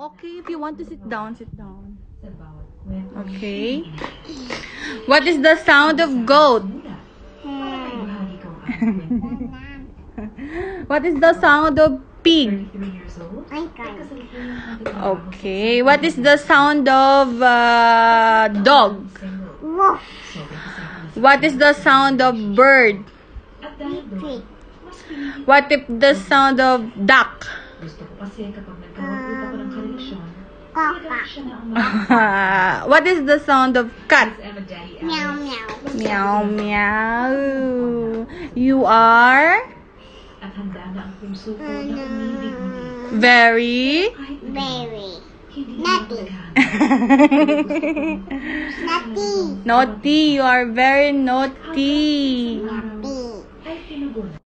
Oh, okay. If you want to sit down, sit down. Okay. What is the sound of goat? What is the sound of pig? Okay. What is the sound of dog? What is the sound of bird? What is the sound of duck? What is the sound of cat? Meow meow. Meow meow. You are very Very naughty. Naughty. naughty. You are very naughty. Naughty.